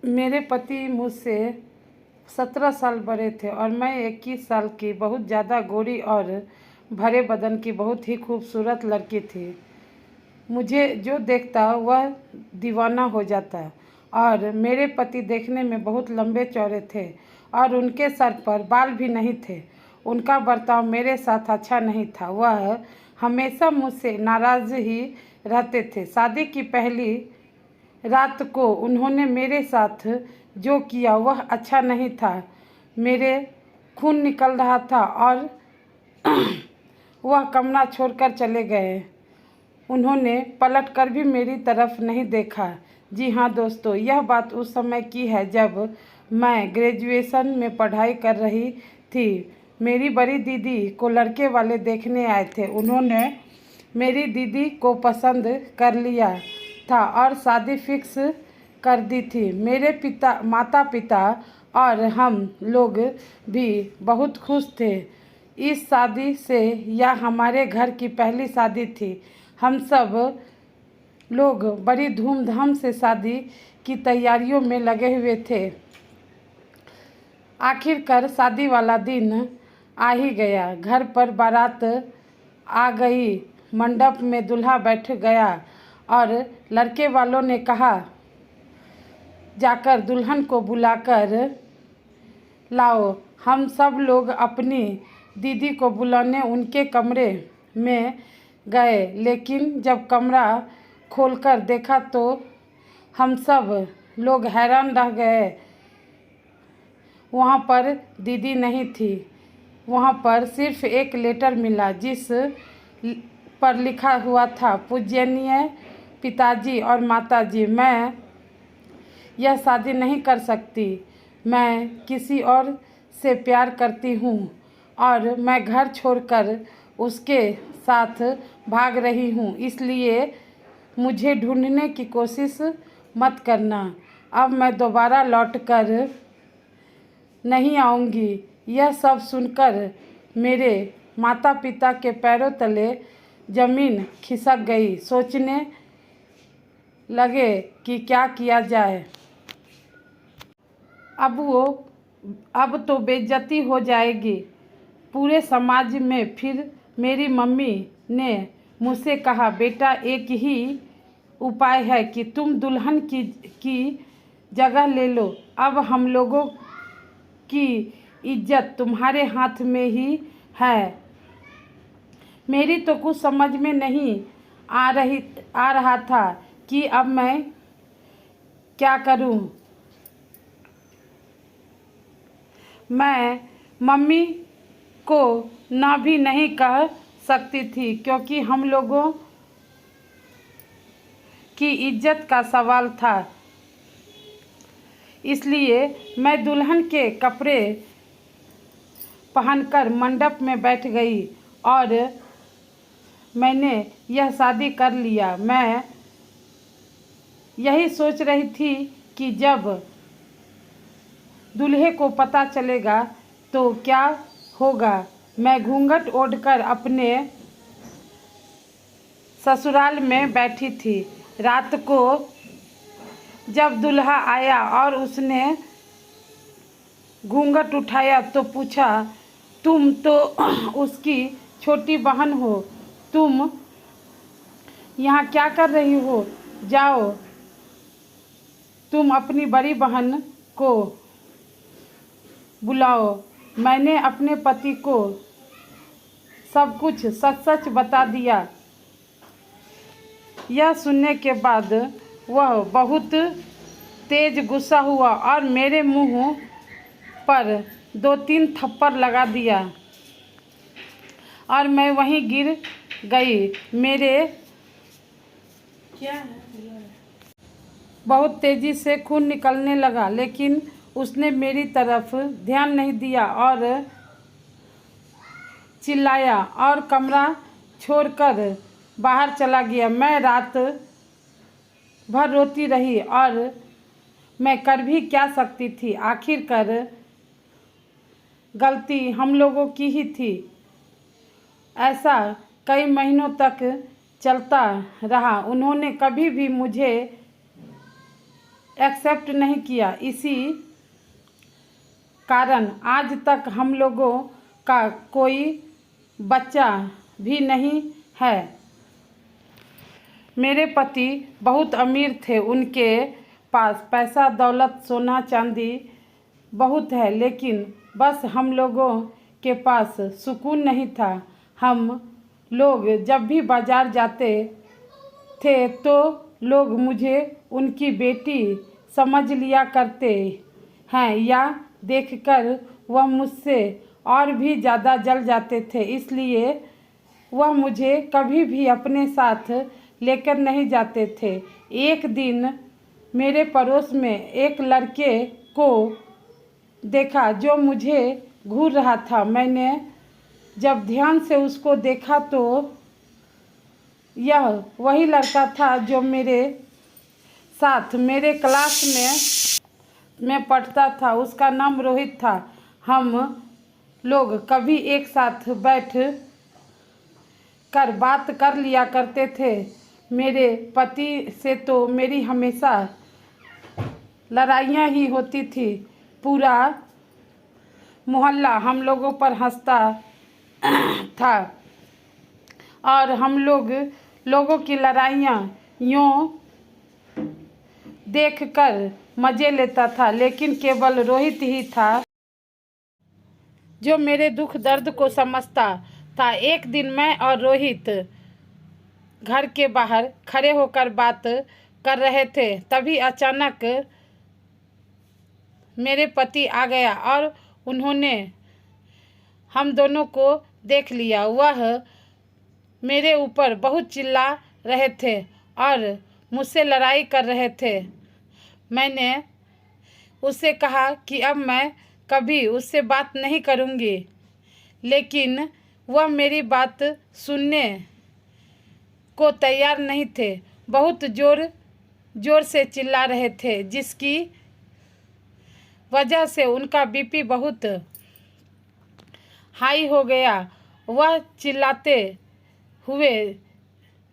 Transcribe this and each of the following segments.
मेरे पति मुझसे 17 साल बड़े थे और मैं 21 साल की बहुत ज़्यादा गोरी और भरे बदन की बहुत ही खूबसूरत लड़की थी। मुझे जो देखता वह दीवाना हो जाता। और मेरे पति देखने में बहुत लंबे चौड़े थे और उनके सर पर बाल भी नहीं थे। उनका बर्ताव मेरे साथ अच्छा नहीं था। वह हमेशा मुझसे नाराज़ ही रहते थे। शादी की पहली रात को उन्होंने मेरे साथ जो किया वह अच्छा नहीं था। मेरे खून निकल रहा था और वह कमरा छोड़कर चले गए। उन्होंने पलटकर भी मेरी तरफ नहीं देखा। जी हाँ दोस्तों, यह बात उस समय की है जब मैं ग्रेजुएशन में पढ़ाई कर रही थी। मेरी बड़ी दीदी को लड़के वाले देखने आए थे। उन्होंने मेरी दीदी को पसंद कर लिया था और शादी फिक्स कर दी थी। मेरे माता पिता और हम लोग भी बहुत खुश थे इस शादी से। यह हमारे घर की पहली शादी थी। हम सब लोग बड़ी धूमधाम से शादी की तैयारियों में लगे हुए थे। आखिरकार शादी वाला दिन आ ही गया। घर पर बारात आ गई। मंडप में दूल्हा बैठ गया और लड़के वालों ने कहा, जाकर दुल्हन को बुलाकर लाओ। हम सब लोग अपनी दीदी को बुलाने उनके कमरे में गए, लेकिन जब कमरा खोलकर देखा तो हम सब लोग हैरान रह गए। वहाँ पर दीदी नहीं थी। वहाँ पर सिर्फ एक लेटर मिला जिस पर लिखा हुआ था, पूजनीय पिताजी और माताजी, मैं यह शादी नहीं कर सकती। मैं किसी और से प्यार करती हूँ और मैं घर छोड़कर उसके साथ भाग रही हूँ, इसलिए मुझे ढूंढने की कोशिश मत करना। अब मैं दोबारा लौटकर नहीं आऊँगी। यह सब सुनकर मेरे माता पिता के पैरों तले ज़मीन खिसक गई। सोचने लगे कि क्या किया जाए। अब तो बेइज्जती हो जाएगी पूरे समाज में। फिर मेरी मम्मी ने मुझसे कहा, बेटा एक ही उपाय है कि तुम दुल्हन की जगह ले लो। अब हम लोगों की इज्जत तुम्हारे हाथ में ही है। मेरी तो कुछ समझ में नहीं आ रहा था कि अब मैं क्या करूं। मैं मम्मी को ना भी नहीं कह सकती थी क्योंकि हम लोगों की इज्जत का सवाल था। इसलिए मैं दुल्हन के कपड़े पहनकर मंडप में बैठ गई और मैंने यह शादी कर लिया। मैं यही सोच रही थी कि जब दूल्हे को पता चलेगा तो क्या होगा। मैं घूंघट ओढ़कर अपने ससुराल में बैठी थी। रात को जब दूल्हा आया और उसने घूंघट उठाया तो पूछा, तुम तो उसकी छोटी बहन हो, तुम यहाँ क्या कर रही हो? जाओ, तुम अपनी बड़ी बहन को बुलाओ। मैंने अपने पति को सब कुछ सच सच बता दिया। यह सुनने के बाद वह बहुत तेज गुस्सा हुआ और मेरे मुंह पर 2-3 थप्पड़ लगा दिया और मैं वहीं गिर गई। मेरे बहुत तेज़ी से खून निकलने लगा, लेकिन उसने मेरी तरफ ध्यान नहीं दिया और चिल्लाया और कमरा छोड़कर बाहर चला गया। मैं रात भर रोती रही और मैं कर भी क्या सकती थी। आखिरकार गलती हम लोगों की ही थी। ऐसा कई महीनों तक चलता रहा। उन्होंने कभी भी मुझे एक्सेप्ट नहीं किया। इसी कारण आज तक हम लोगों का कोई बच्चा भी नहीं है। मेरे पति बहुत अमीर थे, उनके पास पैसा दौलत सोना चांदी बहुत है, लेकिन बस हम लोगों के पास सुकून नहीं था। हम लोग जब भी बाज़ार जाते थे तो लोग मुझे उनकी बेटी समझ लिया करते हैं, या देखकर वह मुझसे और भी ज़्यादा जल जाते थे। इसलिए वह मुझे कभी भी अपने साथ लेकर नहीं जाते थे। एक दिन मेरे पड़ोस में एक लड़के को देखा जो मुझे घूर रहा था। मैंने जब ध्यान से उसको देखा तो यह वही लड़का था जो मेरे साथ मेरे क्लास में पढ़ता था। उसका नाम रोहित था। हम लोग कभी एक साथ बैठ कर बात कर लिया करते थे। मेरे पति से तो मेरी हमेशा लड़ाइयाँ ही होती थी। पूरा मोहल्ला हम लोगों पर हंसता था और हम लोगों की लड़ाइयाँ यूँ देखकर मज़े लेता था। लेकिन केवल रोहित ही था जो मेरे दुख दर्द को समझता था। एक दिन मैं और रोहित घर के बाहर खड़े होकर बात कर रहे थे, तभी अचानक मेरे पति आ गया और उन्होंने हम दोनों को देख लिया। वह मेरे ऊपर बहुत चिल्ला रहे थे और मुझसे लड़ाई कर रहे थे। मैंने उससे कहा कि अब मैं कभी उससे बात नहीं करूँगी, लेकिन वह मेरी बात सुनने को तैयार नहीं थे। बहुत जोर से चिल्ला रहे थे, जिसकी वजह से उनका बीपी बहुत हाई हो गया। वह चिल्लाते हुए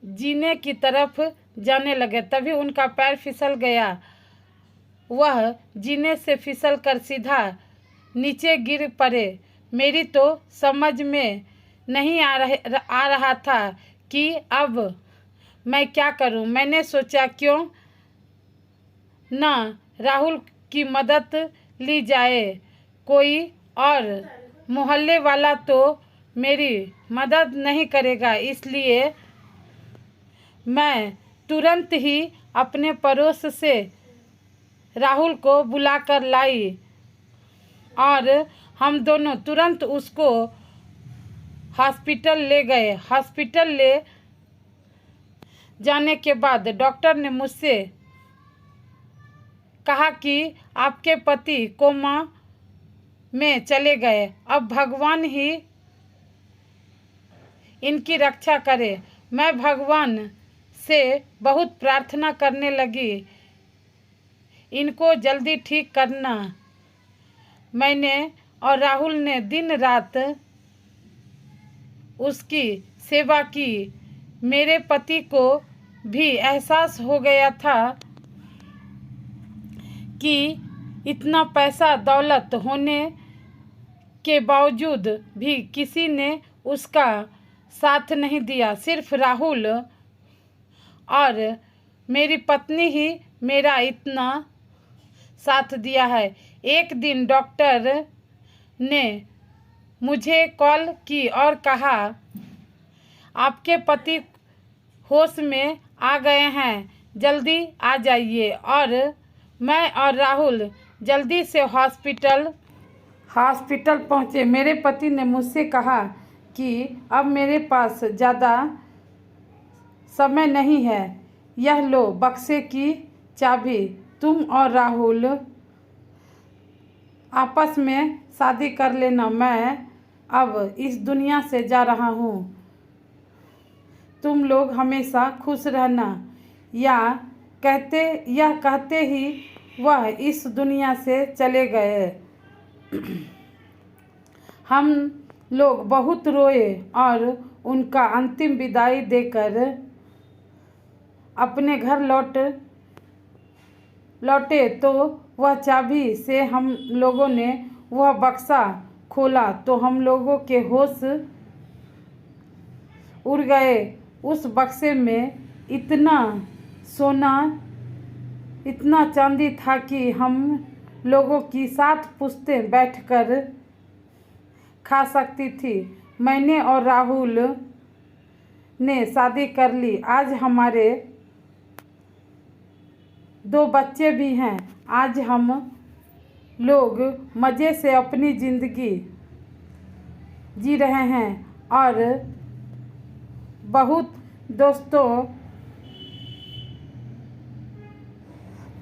जीने की तरफ जाने लगे, तभी उनका पैर फिसल गया। वह जीने से फिसलकर सीधा नीचे गिर पड़े। मेरी तो समझ में नहीं आ रहा था कि अब मैं क्या करूं। मैंने सोचा क्यों ना राहुल की मदद ली जाए। कोई और मोहल्ले वाला तो मेरी मदद नहीं करेगा, इसलिए मैं तुरंत ही अपने पड़ोस से राहुल को बुलाकर लाई और हम दोनों तुरंत उसको हॉस्पिटल ले गए। हॉस्पिटल ले जाने के बाद डॉक्टर ने मुझसे कहा कि आपके पति कोमा में चले गए, अब भगवान ही इनकी रक्षा करे। मैं भगवान से बहुत प्रार्थना करने लगी, इनको जल्दी ठीक करना। मैंने और राहुल ने दिन रात उसकी सेवा की। मेरे पति को भी एहसास हो गया था कि इतना पैसा दौलत होने के बावजूद भी किसी ने उसका साथ नहीं दिया। सिर्फ राहुल और मेरी पत्नी ही मेरा इतना साथ दिया है। एक दिन डॉक्टर ने मुझे कॉल की और कहा, आपके पति होश में आ गए हैं, जल्दी आ जाइए। और मैं और राहुल जल्दी से हॉस्पिटल पहुँचे। मेरे पति ने मुझसे कहा कि अब मेरे पास ज़्यादा समय नहीं है, यह लो बक्से की चाबी, तुम और राहुल आपस में शादी कर लेना। मैं अब इस दुनिया से जा रहा हूँ, तुम लोग हमेशा खुश रहना। यह कहते ही वह इस दुनिया से चले गए। हम लोग बहुत रोए और उनका अंतिम विदाई देकर अपने घर लौटे तो वह चाबी से हम लोगों ने वह बक्सा खोला तो हम लोगों के होश उड़ गए। उस बक्से में इतना सोना, इतना चांदी था कि हम लोगों की 7 पुश्तें बैठकर खा सकती थी। मैंने और राहुल ने शादी कर ली। आज हमारे 2 बच्चे भी हैं। आज हम लोग मज़े से अपनी ज़िंदगी जी रहे हैं। और बहुत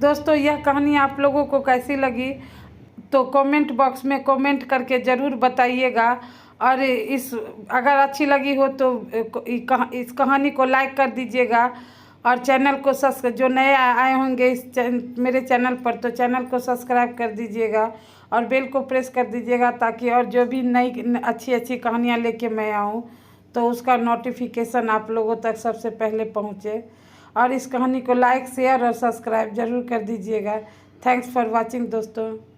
दोस्तों यह कहानी आप लोगों को कैसी लगी तो कमेंट बॉक्स में कमेंट करके ज़रूर बताइएगा। और अगर अच्छी लगी हो तो इस कहानी को लाइक कर दीजिएगा। और चैनल को जो नए आए होंगे मेरे चैनल पर तो चैनल को सब्सक्राइब कर दीजिएगा और बेल को प्रेस कर दीजिएगा, ताकि और जो भी नई अच्छी कहानियाँ लेके मैं आऊँ तो उसका नोटिफिकेशन आप लोगों तक सबसे पहले पहुँचे। और इस कहानी को लाइक, शेयर और सब्सक्राइब ज़रूर कर दीजिएगा। थैंक्स फॉर वॉचिंग दोस्तों।